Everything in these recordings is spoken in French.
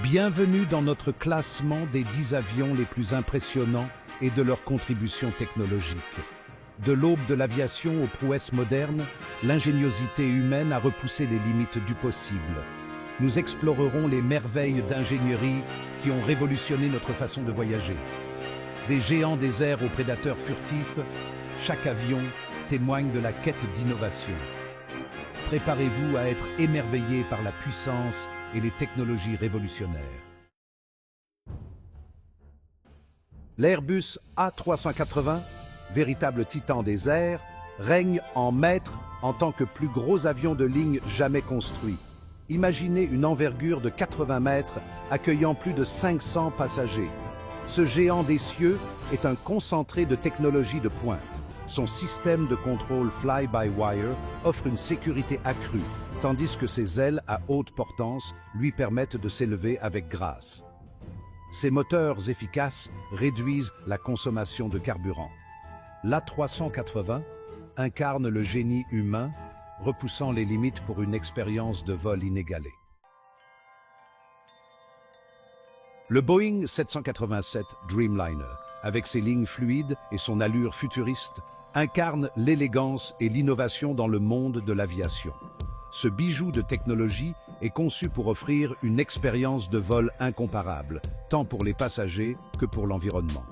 Bienvenue dans notre classement des 10 avions les plus impressionnants et de leurs contributions technologiques. De l'aube de l'aviation aux prouesses modernes, l'ingéniosité humaine a repoussé les limites du possible. Nous explorerons les merveilles d'ingénierie qui ont révolutionné notre façon de voyager. Des géants des airs aux prédateurs furtifs, chaque avion témoigne de la quête d'innovation. Préparez-vous à être émerveillés par la puissance et les technologies révolutionnaires. L'Airbus A380, véritable titan des airs, règne en maître en tant que plus gros avion de ligne jamais construit. Imaginez une envergure de 80 mètres accueillant plus de 500 passagers. Ce géant des cieux est un concentré de technologie de pointe. Son système de contrôle fly-by-wire offre une sécurité accrue, tandis que ses ailes à haute portance lui permettent de s'élever avec grâce. Ses moteurs efficaces réduisent la consommation de carburant. L'A380 incarne le génie humain, repoussant les limites pour une expérience de vol inégalée. Le Boeing 787 Dreamliner, avec ses lignes fluides et son allure futuriste, incarne l'élégance et l'innovation dans le monde de l'aviation. Ce bijou de technologie est conçu pour offrir une expérience de vol incomparable, tant pour les passagers que pour l'environnement.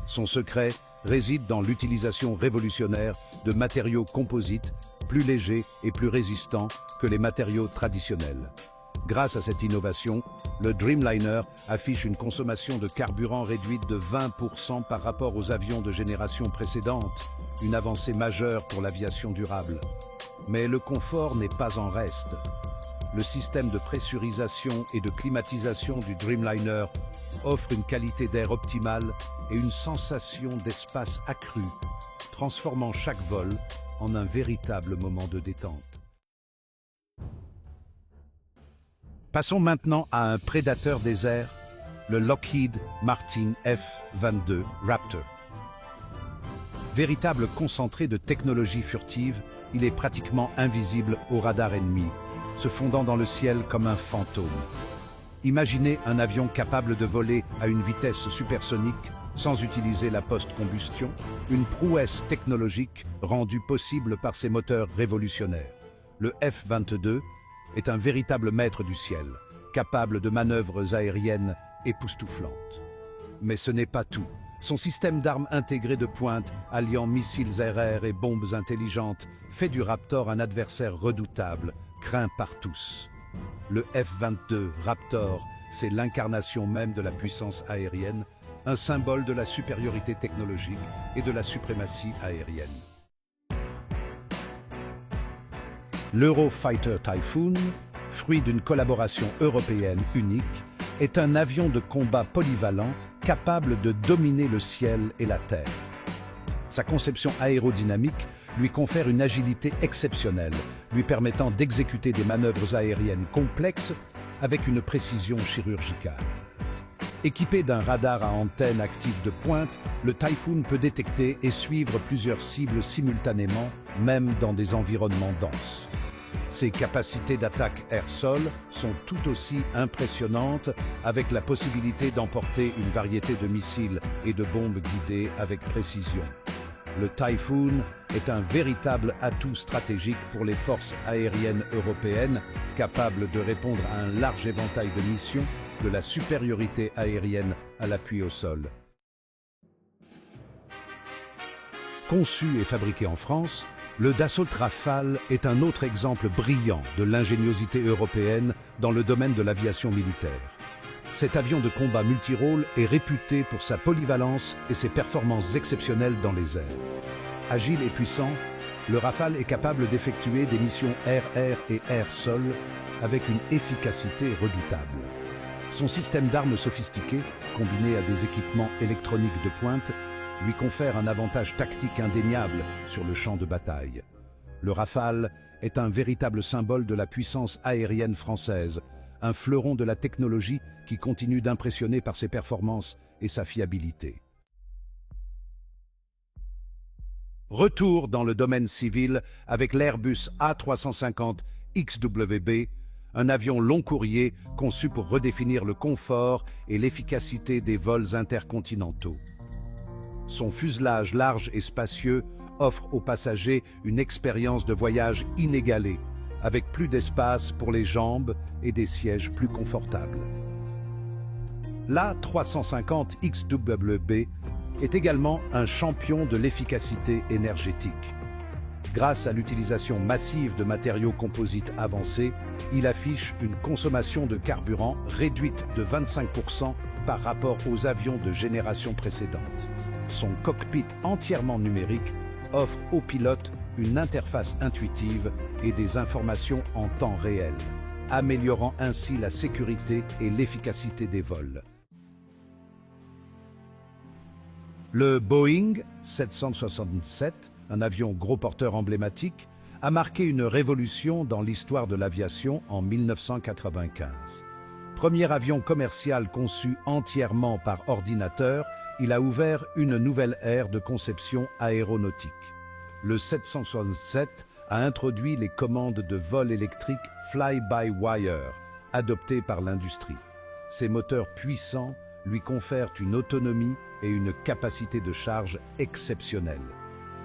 Son secret réside dans l'utilisation révolutionnaire de matériaux composites, plus légers et plus résistants que les matériaux traditionnels. Grâce à cette innovation, le Dreamliner affiche une consommation de carburant réduite de 20% par rapport aux avions de génération précédente, une avancée majeure pour l'aviation durable. Mais le confort n'est pas en reste. Le système de pressurisation et de climatisation du Dreamliner offre une qualité d'air optimale et une sensation d'espace accrue, transformant chaque vol en un véritable moment de détente. Passons maintenant à un prédateur des airs, le Lockheed Martin F-22 Raptor. Véritable concentré de technologie furtive, il est pratiquement invisible au radar ennemi, se fondant dans le ciel comme un fantôme. Imaginez un avion capable de voler à une vitesse supersonique sans utiliser la post-combustion, une prouesse technologique rendue possible par ses moteurs révolutionnaires. Le F-22 est un véritable maître du ciel, capable de manœuvres aériennes époustouflantes. Mais ce n'est pas tout. Son système d'armes intégrées de pointe, alliant missiles air-air et bombes intelligentes, fait du Raptor un adversaire redoutable, craint par tous. Le F-22 Raptor, c'est l'incarnation même de la puissance aérienne, un symbole de la supériorité technologique et de la suprématie aérienne. L'Eurofighter Typhoon, fruit d'une collaboration européenne unique, est un avion de combat polyvalent capable de dominer le ciel et la terre. Sa conception aérodynamique lui confère une agilité exceptionnelle, lui permettant d'exécuter des manœuvres aériennes complexes avec une précision chirurgicale. Équipé d'un radar à antenne active de pointe, le Typhoon peut détecter et suivre plusieurs cibles simultanément, même dans des environnements denses. Ses capacités d'attaque air-sol sont tout aussi impressionnantes, avec la possibilité d'emporter une variété de missiles et de bombes guidées avec précision. Le Typhoon est un véritable atout stratégique pour les forces aériennes européennes, capable de répondre à un large éventail de missions, de la supériorité aérienne à l'appui au sol. Conçu et fabriqué en France, le Dassault Rafale est un autre exemple brillant de l'ingéniosité européenne dans le domaine de l'aviation militaire. Cet avion de combat multirôle est réputé pour sa polyvalence et ses performances exceptionnelles dans les airs. Agile et puissant, le Rafale est capable d'effectuer des missions air-air et air-sol avec une efficacité redoutable. Son système d'armes sophistiqué, combiné à des équipements électroniques de pointe, lui confère un avantage tactique indéniable sur le champ de bataille. Le Rafale est un véritable symbole de la puissance aérienne française, un fleuron de la technologie qui continue d'impressionner par ses performances et sa fiabilité. Retour dans le domaine civil avec l'Airbus A350 XWB, un avion long courrier conçu pour redéfinir le confort et l'efficacité des vols intercontinentaux. Son fuselage large et spacieux offre aux passagers une expérience de voyage inégalée, avec plus d'espace pour les jambes et des sièges plus confortables. L'A350 XWB est également un champion de l'efficacité énergétique. Grâce à l'utilisation massive de matériaux composites avancés, il affiche une consommation de carburant réduite de 25% par rapport aux avions de génération précédente. Son cockpit entièrement numérique offre aux pilotes une interface intuitive et des informations en temps réel, améliorant ainsi la sécurité et l'efficacité des vols. Le Boeing 767, un avion gros porteur emblématique, a marqué une révolution dans l'histoire de l'aviation en 1995. Premier avion commercial conçu entièrement par ordinateur, il a ouvert une nouvelle ère de conception aéronautique. Le 767 a introduit les commandes de vol électrique fly-by-wire, adoptées par l'industrie. Ces moteurs puissants lui confèrent une autonomie et une capacité de charge exceptionnelle.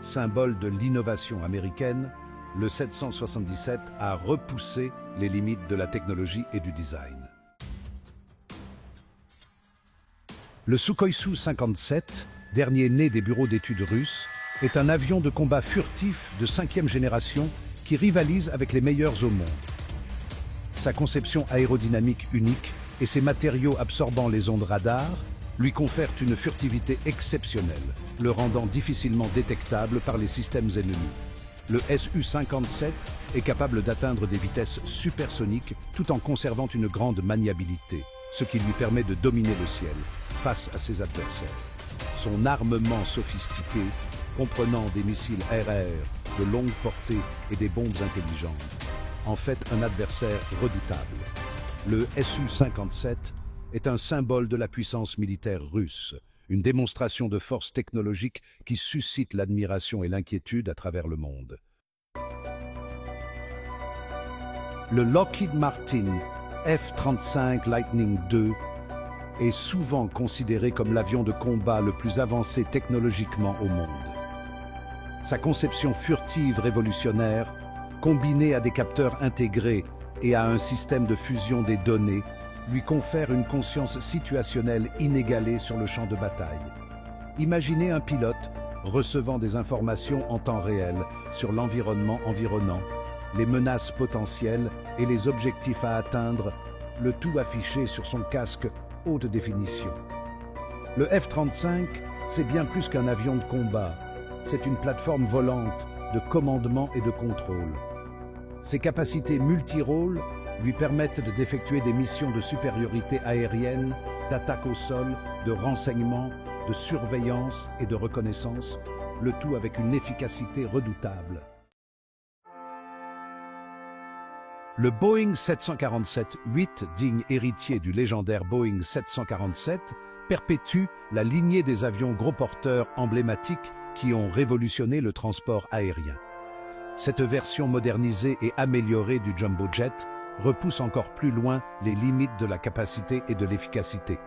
Symbole de l'innovation américaine, le 777 a repoussé les limites de la technologie et du design. Le Sukhoi Su-57, dernier né des bureaux d'études russes, est un avion de combat furtif de 5e génération qui rivalise avec les meilleurs au monde. Sa conception aérodynamique unique et ses matériaux absorbant les ondes radar lui confèrent une furtivité exceptionnelle, le rendant difficilement détectable par les systèmes ennemis. Le Su-57 est capable d'atteindre des vitesses supersoniques tout en conservant une grande maniabilité, ce qui lui permet de dominer le ciel face à ses adversaires. Son armement sophistiqué, comprenant des missiles RR de longue portée et des bombes intelligentes, en fait un adversaire redoutable. Le Su-57 est un symbole de la puissance militaire russe, une démonstration de force technologique qui suscite l'admiration et l'inquiétude à travers le monde. Le Lockheed Martin F-35 Lightning II est souvent considéré comme l'avion de combat le plus avancé technologiquement au monde. Sa conception furtive révolutionnaire, combinée à des capteurs intégrés et à un système de fusion des données, lui confère une conscience situationnelle inégalée sur le champ de bataille. Imaginez un pilote recevant des informations en temps réel sur l'environnement environnant, les menaces potentielles et les objectifs à atteindre, le tout affiché sur son casque haute définition. Le F-35, c'est bien plus qu'un avion de combat. C'est une plateforme volante de commandement et de contrôle. Ses capacités multirôles lui permettent d'effectuer des missions de supériorité aérienne, d'attaque au sol, de renseignement, de surveillance et de reconnaissance, le tout avec une efficacité redoutable. Le Boeing 747-8, digne héritier du légendaire Boeing 747, perpétue la lignée des avions gros porteurs emblématiques qui ont révolutionné le transport aérien. Cette version modernisée et améliorée du jumbo jet repousse encore plus loin les limites de la capacité et de l'efficacité.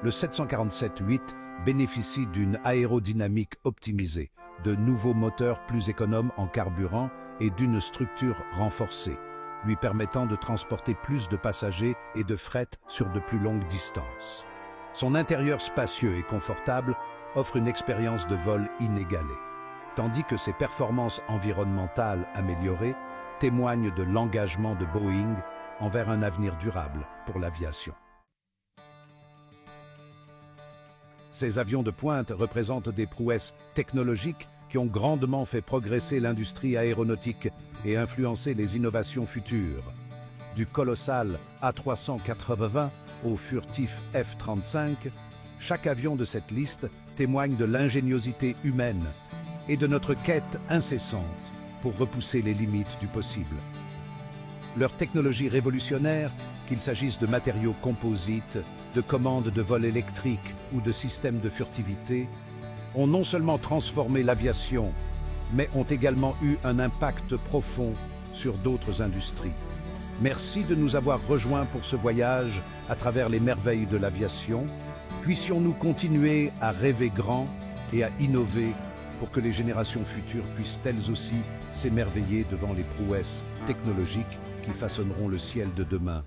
Le 747-8 bénéficie d'une aérodynamique optimisée, de nouveaux moteurs plus économes en carburant et d'une structure renforcée, lui permettant de transporter plus de passagers et de fret sur de plus longues distances. Son intérieur spacieux et confortable offre une expérience de vol inégalée, tandis que ses performances environnementales améliorées témoignent de l'engagement de Boeing envers un avenir durable pour l'aviation. Ces avions de pointe représentent des prouesses technologiques qui ont grandement fait progresser l'industrie aéronautique et influencé les innovations futures. Du colossal A380 au furtif F-35, chaque avion de cette liste témoigne de l'ingéniosité humaine et de notre quête incessante pour repousser les limites du possible. Leur technologie révolutionnaire, qu'il s'agisse de matériaux composites, de commandes de vol électrique ou de systèmes de furtivité, ont non seulement transformé l'aviation, mais ont également eu un impact profond sur d'autres industries. Merci de nous avoir rejoints pour ce voyage à travers les merveilles de l'aviation. Puissions-nous continuer à rêver grand et à innover pour que les générations futures puissent elles aussi s'émerveiller devant les prouesses technologiques qui façonneront le ciel de demain.